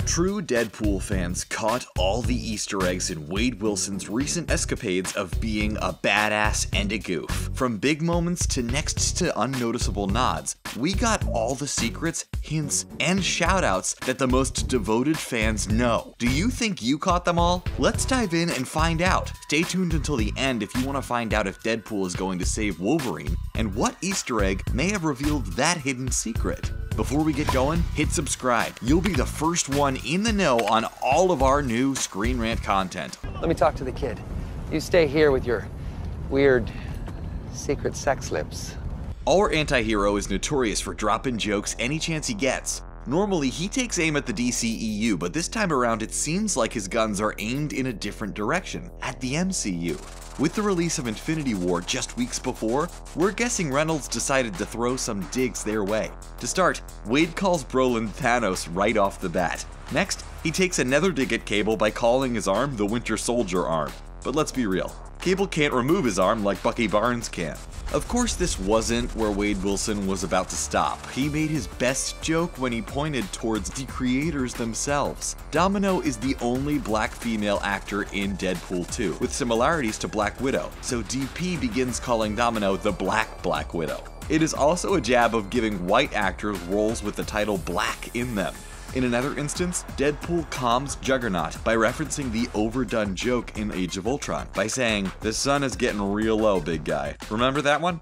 True Deadpool fans caught all the Easter eggs in Wade Wilson's recent escapades of being a badass and a goof. From big moments to next to unnoticeable nods, we got all the secrets, hints, and shoutouts that the most devoted fans know. Do you think you caught them all? Let's dive in and find out. Stay tuned until the end if you want to find out if Deadpool is going to save Wolverine and what Easter egg may have revealed that hidden secret. Before we get going, hit subscribe. You'll be the first one in the know on all of our new Screen Rant content. Let me talk to the kid. You stay here with your weird secret sex lips. Our anti-hero is notorious for dropping jokes any chance he gets. Normally, he takes aim at the DCEU, but this time around it seems like his guns are aimed in a different direction, at the MCU. With the release of Infinity War just weeks before, we're guessing Reynolds decided to throw some digs their way. To start, Wade calls Brolin Thanos right off the bat. Next, he takes another dig at Cable by calling his arm the Winter Soldier arm. But let's be real, Cable can't remove his arm like Bucky Barnes can. Of course, this wasn't where Wade Wilson was about to stop. He made his best joke when he pointed towards the creators themselves. Domino is the only black female actor in Deadpool 2, with similarities to Black Widow, so DP begins calling Domino the Black Widow. It is also a jab of giving white actors roles with the title Black in them. In another instance, Deadpool calms Juggernaut by referencing the overdone joke in Age of Ultron by saying, "The sun is getting real low, big guy." Remember that one?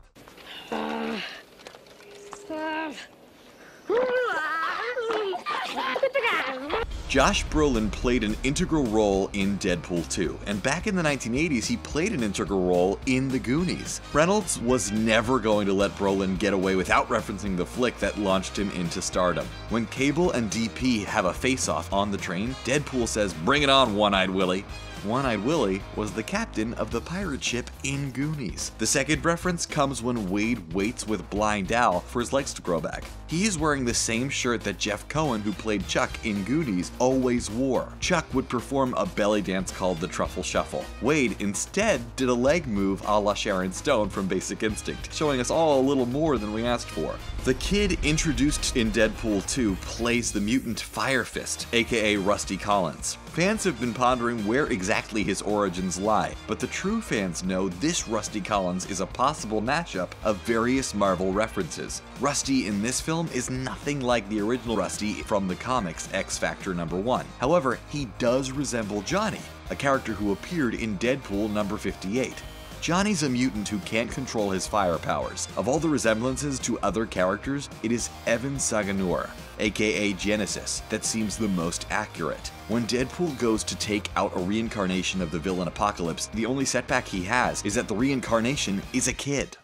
Josh Brolin played an integral role in Deadpool 2, and back in the 1980s he played an integral role in the Goonies. Reynolds was never going to let Brolin get away without referencing the flick that launched him into stardom. When Cable and DP have a face-off on the train, Deadpool says, "Bring it on, One-Eyed Willie." One-Eyed Willie was the captain of the pirate ship in Goonies. The second reference comes when Wade waits with Blind Al for his legs to grow back. He is wearing the same shirt that Jeff Cohen, who played Chuck in Goonies, always wore. Chuck would perform a belly dance called the Truffle Shuffle. Wade instead did a leg move a la Sharon Stone from Basic Instinct, showing us all a little more than we asked for. The kid introduced in Deadpool 2 plays the mutant Firefist, aka Rusty Collins. Fans have been pondering where exactly his origins lie, but the true fans know this Rusty Collins is a possible mashup of various Marvel references. Rusty in this film is nothing like the original Rusty from the comics X Factor #1. However, he does resemble Johnny, a character who appeared in Deadpool number 58. Johnny's a mutant who can't control his fire powers. Of all the resemblances to other characters, it is Evan Saganur, aka Genesis, that seems the most accurate. When Deadpool goes to take out a reincarnation of the villain Apocalypse, the only setback he has is that the reincarnation is a kid.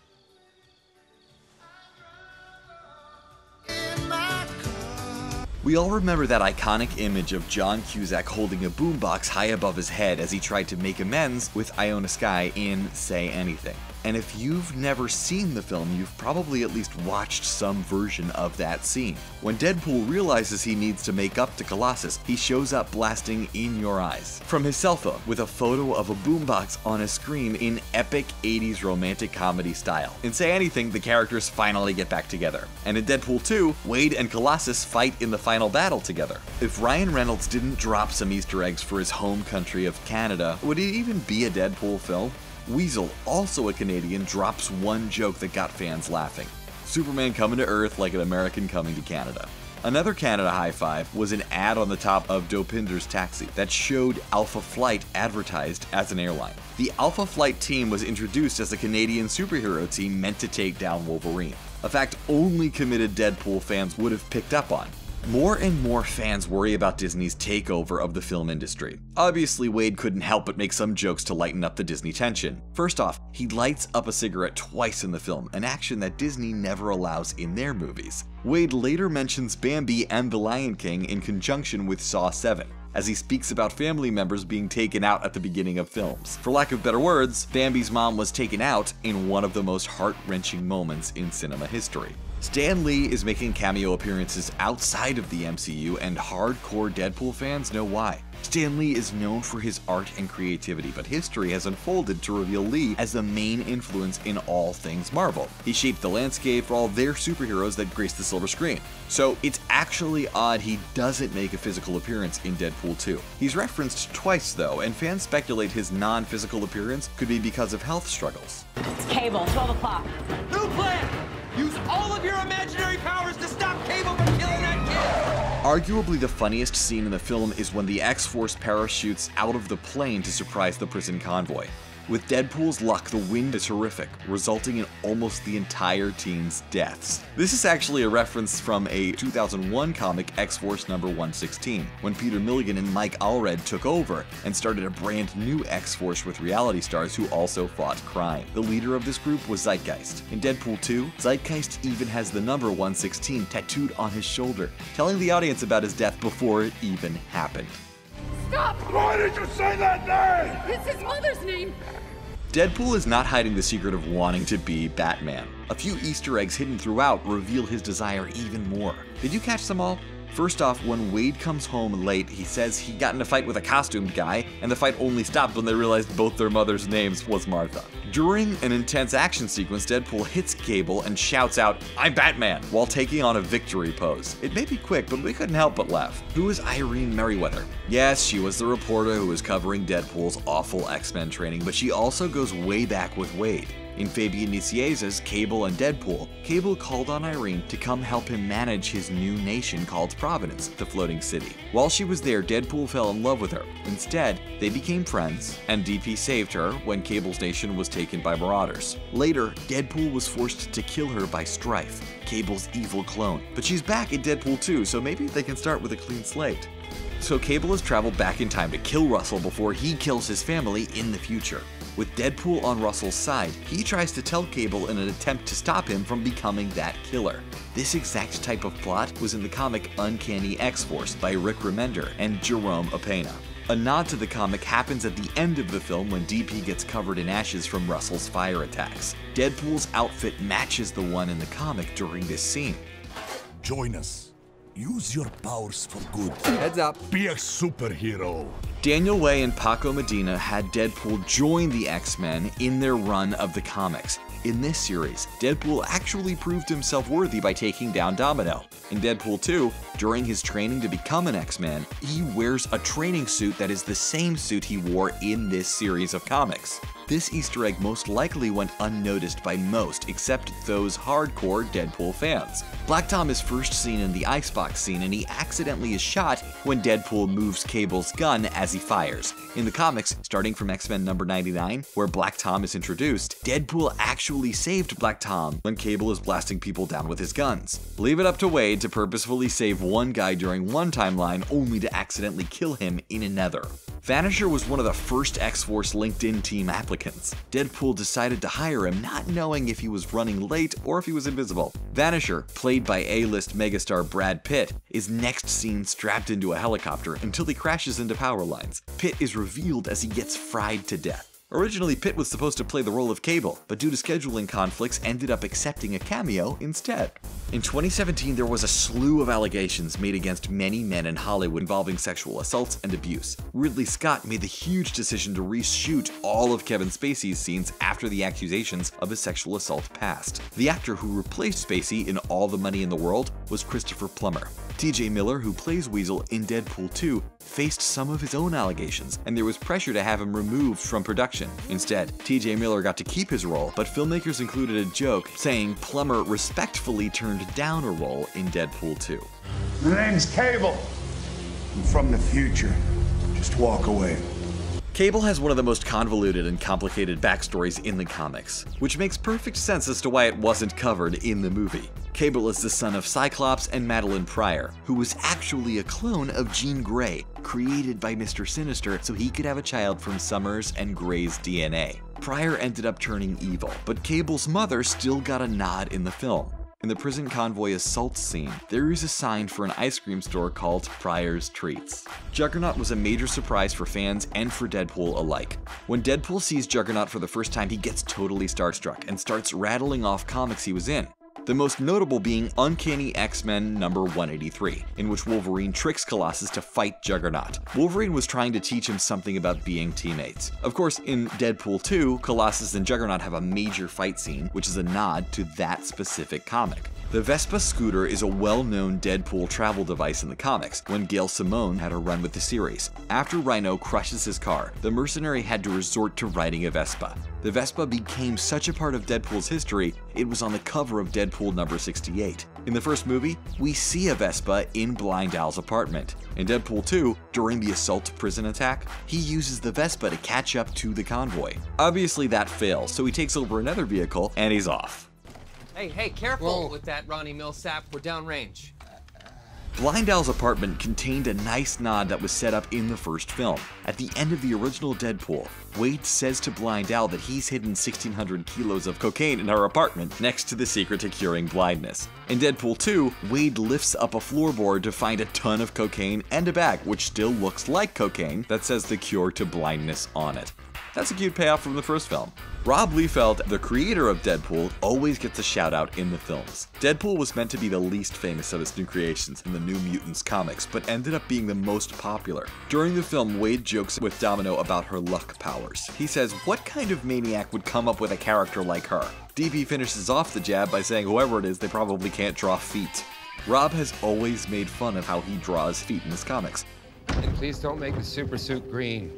We all remember that iconic image of John Cusack holding a boombox high above his head as he tried to make amends with Iona Sky in Say Anything. And if you've never seen the film, you've probably at least watched some version of that scene. When Deadpool realizes he needs to make up to Colossus, he shows up blasting In Your Eyes from his cell phone with a photo of a boombox on a screen in epic 80s romantic comedy style. In Say Anything, the characters finally get back together. And in Deadpool 2, Wade and Colossus fight in the final battle together. If Ryan Reynolds didn't drop some Easter eggs for his home country of Canada, would it even be a Deadpool film? Weasel, also a Canadian, drops one joke that got fans laughing. Superman coming to Earth like an American coming to Canada. Another Canada high five was an ad on the top of Dopinder's taxi that showed Alpha Flight advertised as an airline. The Alpha Flight team was introduced as a Canadian superhero team meant to take down Wolverine, a fact only committed Deadpool fans would have picked up on. More and more fans worry about Disney's takeover of the film industry. Obviously, Wade couldn't help but make some jokes to lighten up the Disney tension. First off, he lights up a cigarette twice in the film, an action that Disney never allows in their movies. Wade later mentions Bambi and The Lion King in conjunction with Saw 7, as he speaks about family members being taken out at the beginning of films. For lack of better words, Bambi's mom was taken out in one of the most heart-wrenching moments in cinema history. Stan Lee is making cameo appearances outside of the MCU, and hardcore Deadpool fans know why. Stan Lee is known for his art and creativity, but history has unfolded to reveal Lee as the main influence in all things Marvel. He shaped the landscape for all their superheroes that grace the silver screen. So it's actually odd he doesn't make a physical appearance in Deadpool 2. He's referenced twice though, and fans speculate his non-physical appearance could be because of health struggles. It's Cable, 12 o'clock. New plan! Use all of your imaginary powers to stop Cable from killing that kid! Arguably the funniest scene in the film is when the X-Force parachutes out of the plane to surprise the prison convoy. With Deadpool's luck, the wind is horrific, resulting in almost the entire team's deaths. This is actually a reference from a 2001 comic, X-Force number 116, when Peter Milligan and Mike Allred took over and started a brand new X-Force with reality stars who also fought crime. The leader of this group was Zeitgeist. In Deadpool 2, Zeitgeist even has the number 116 tattooed on his shoulder, telling the audience about his death before it even happened. Stop! Why did you say that name? It's his mother's name! Deadpool is not hiding the secret of wanting to be Batman. A few Easter eggs hidden throughout reveal his desire even more. Did you catch them all? First off, when Wade comes home late, he says he got in a fight with a costumed guy, and the fight only stopped when they realized both their mother's names was Martha. During an intense action sequence, Deadpool hits Cable and shouts out, "I'm Batman," while taking on a victory pose. It may be quick, but we couldn't help but laugh. Who is Irene Merriweather? Yes, she was the reporter who was covering Deadpool's awful X-Men training, but she also goes way back with Wade. In Fabian Nicieza's Cable and Deadpool, Cable called on Irene to come help him manage his new nation called Providence, the floating city. While she was there, Deadpool fell in love with her. Instead, they became friends, and DP saved her when Cable's nation was taken by marauders. Later, Deadpool was forced to kill her by Strife, Cable's evil clone. But she's back in Deadpool 2, so maybe they can start with a clean slate. So Cable has traveled back in time to kill Russell before he kills his family in the future. With Deadpool on Russell's side, he tries to tell Cable in an attempt to stop him from becoming that killer. This exact type of plot was in the comic Uncanny X-Force by Rick Remender and Jerome Opena. A nod to the comic happens at the end of the film when DP gets covered in ashes from Russell's fire attacks. Deadpool's outfit matches the one in the comic during this scene. Join us. Use your powers for good. Heads up. Be a superhero. Daniel Way and Paco Medina had Deadpool join the X-Men in their run of the comics. In this series, Deadpool actually proved himself worthy by taking down Domino. In Deadpool 2, during his training to become an X-Man, he wears a training suit that is the same suit he wore in this series of comics. This Easter egg most likely went unnoticed by most except those hardcore Deadpool fans. Black Tom is first seen in the icebox scene, and he accidentally is shot when Deadpool moves Cable's gun as he fires. In the comics, starting from X-Men number 99, where Black Tom is introduced, Deadpool actually saved Black Tom when Cable is blasting people down with his guns. Leave it up to Wade to purposefully save one guy during one timeline only to accidentally kill him in another. Vanisher was one of the first X-Force LinkedIn team applicants. Deadpool decided to hire him not knowing if he was running late or if he was invisible. Vanisher, played by A-list megastar Brad Pitt, is next seen strapped into a helicopter until he crashes into power lines. Pitt is revealed as he gets fried to death. Originally, Pitt was supposed to play the role of Cable, but due to scheduling conflicts, ended up accepting a cameo instead. In 2017, there was a slew of allegations made against many men in Hollywood involving sexual assaults and abuse. Ridley Scott made the huge decision to reshoot all of Kevin Spacey's scenes after the accusations of his sexual assault passed. The actor who replaced Spacey in All the Money in the World was Christopher Plummer. TJ Miller, who plays Weasel in Deadpool 2, faced some of his own allegations, and there was pressure to have him removed from production. Instead, TJ Miller got to keep his role, but filmmakers included a joke saying Plummer respectfully turned down a role in Deadpool 2. My name's Cable. I'm from the future. Just walk away. Cable has one of the most convoluted and complicated backstories in the comics, which makes perfect sense as to why it wasn't covered in the movie. Cable is the son of Cyclops and Madelyne Pryor, who was actually a clone of Jean Grey, created by Mr. Sinister so he could have a child from Summers and Grey's DNA. Pryor ended up turning evil, but Cable's mother still got a nod in the film. In the prison convoy assault scene, there is a sign for an ice cream store called Pryor's Treats. Juggernaut was a major surprise for fans and for Deadpool alike. When Deadpool sees Juggernaut for the first time, he gets totally starstruck and starts rattling off comics he was in. The most notable being Uncanny X-Men number 183, in which Wolverine tricks Colossus to fight Juggernaut. Wolverine was trying to teach him something about being teammates. Of course, in Deadpool 2, Colossus and Juggernaut have a major fight scene, which is a nod to that specific comic. The Vespa scooter is a well-known Deadpool travel device in the comics, when Gail Simone had a run with the series. After Rhino crushes his car, the mercenary had to resort to riding a Vespa. The Vespa became such a part of Deadpool's history, it was on the cover of Deadpool number 68. In the first movie, we see a Vespa in Blind Al's apartment. In Deadpool 2, during the assault prison attack, he uses the Vespa to catch up to the convoy. Obviously that fails, so he takes over another vehicle and he's off. Hey, careful with that Ronnie Millsap. We're downrange. Blind Al's apartment contained a nice nod that was set up in the first film. At the end of the original Deadpool, Wade says to Blind Al that he's hidden 1,600 kilos of cocaine in her apartment next to the secret to curing blindness. In Deadpool 2, Wade lifts up a floorboard to find a ton of cocaine and a bag, which still looks like cocaine, that says the cure to blindness on it. That's a cute payoff from the first film. Rob Liefeld, the creator of Deadpool, always gets a shout out in the films. Deadpool was meant to be the least famous of his new creations in the New Mutants comics, but ended up being the most popular. During the film, Wade jokes with Domino about her luck powers. He says, "What kind of maniac would come up with a character like her?" DP finishes off the jab by saying whoever it is, they probably can't draw feet. Rob has always made fun of how he draws feet in his comics. And please don't make the super suit green.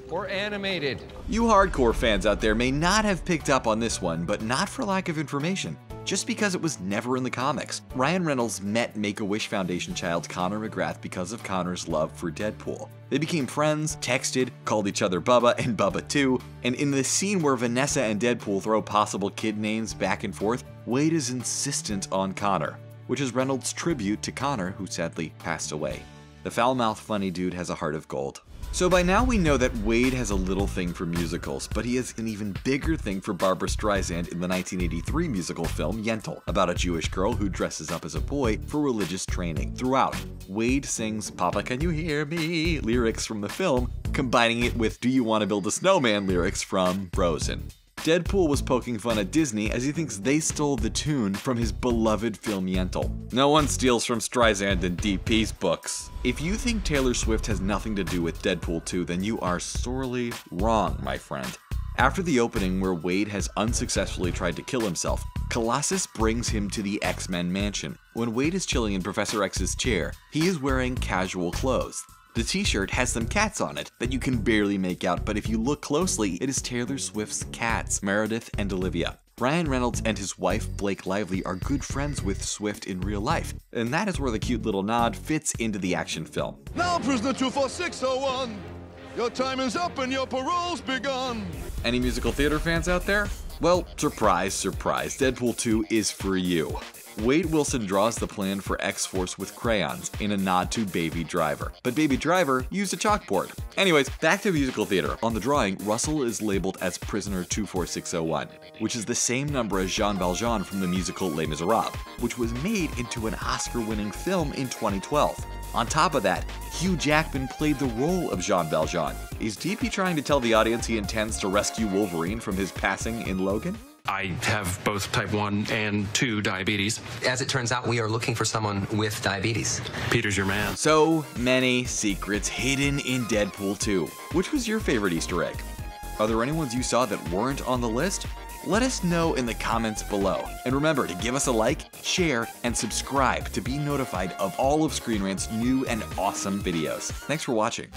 Or animated. You hardcore fans out there may not have picked up on this one, but not for lack of information. Just because it was never in the comics. Ryan Reynolds met Make-A-Wish Foundation child Connor McGrath because of Connor's love for Deadpool. They became friends, texted, called each other Bubba and Bubba 2, and in the scene where Vanessa and Deadpool throw possible kid names back and forth, Wade is insistent on Connor, which is Reynolds' tribute to Connor, who sadly passed away. The foul-mouthed funny dude has a heart of gold. So by now we know that Wade has a little thing for musicals, but he has an even bigger thing for Barbra Streisand in the 1983 musical film Yentl, about a Jewish girl who dresses up as a boy for religious training. Throughout, Wade sings "Papa, can you hear me?" lyrics from the film, combining it with "Do you want to build a snowman?" lyrics from Frozen. Deadpool was poking fun at Disney as he thinks they stole the tune from his beloved film Yentl. No one steals from Streisand and DP's books. If you think Taylor Swift has nothing to do with Deadpool 2, then you are sorely wrong, my friend. After the opening where Wade has unsuccessfully tried to kill himself, Colossus brings him to the X-Men mansion. When Wade is chilling in Professor X's chair, he is wearing casual clothes. The t-shirt has some cats on it that you can barely make out, but if you look closely, it is Taylor Swift's cats, Meredith and Olivia. Ryan Reynolds and his wife, Blake Lively, are good friends with Swift in real life, and that is where the cute little nod fits into the action film. Now, prisoner 24601, your time is up and your parole's begun. Any musical theater fans out there? Well, surprise, surprise, Deadpool 2 is for you. Wade Wilson draws the plan for X-Force with crayons in a nod to Baby Driver, but Baby Driver used a chalkboard. Anyways, back to musical theater. On the drawing, Russell is labeled as prisoner 24601, which is the same number as Jean Valjean from the musical Les Miserables, which was made into an Oscar-winning film in 2012. On top of that, Hugh Jackman played the role of Jean Valjean. Is DP trying to tell the audience he intends to rescue Wolverine from his passing in Logan? I have both type 1 and 2 diabetes. As it turns out, we are looking for someone with diabetes. Peter's your man. So many secrets hidden in Deadpool 2. Which was your favorite Easter egg? Are there any ones you saw that weren't on the list? Let us know in the comments below. And remember to give us a like, share, and subscribe to be notified of all of Screen Rant's new and awesome videos. Thanks for watching.